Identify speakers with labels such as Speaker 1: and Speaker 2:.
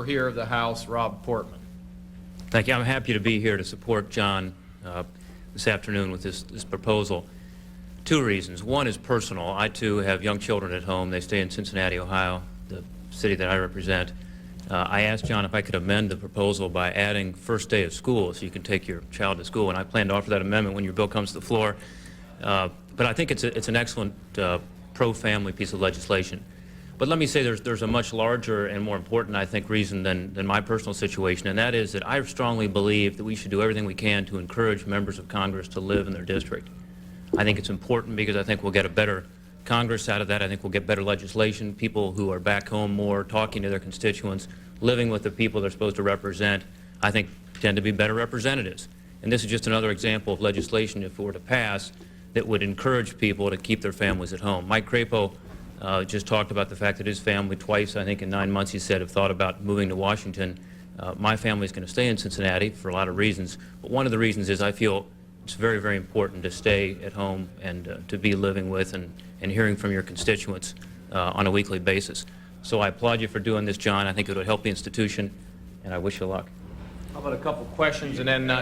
Speaker 1: member here of the House, Rob Portman.
Speaker 2: Thank you. I'm happy to be here to support John this afternoon with this proposal. Two reasons. One is personal. I, too, have young children at home. They stay in Cincinnati, Ohio, the city that I represent. I asked John if I could amend the proposal by adding first day of school so you can take your child to school, and I plan to offer that amendment when your bill comes to the floor. But I think it's an excellent pro-family piece of legislation. But let me say there's a much larger and more important, I think, reason than my personal situation, and that is that I strongly believe that we should do everything we can to encourage members of Congress to live in their district. I think it's important because I think we'll get a better Congress out of that. I think we'll get better legislation, people who are back home more, talking to their constituents, living with the people they're supposed to represent, I think tend to be better representatives. And this is just another example of legislation, if it were to pass, that would encourage people to keep their families at home. Mike Crapo just talked about the fact that his family twice, I think in 9 months, he said, have thought about moving to Washington. My family is going to stay in Cincinnati for a lot of reasons, but one of the reasons is I feel it's very, very important to stay at home and to be living with and hearing from your constituents on a weekly basis. So I applaud you for doing this, John. I think it would help the institution, and I wish you luck.
Speaker 1: How about a couple questions, and then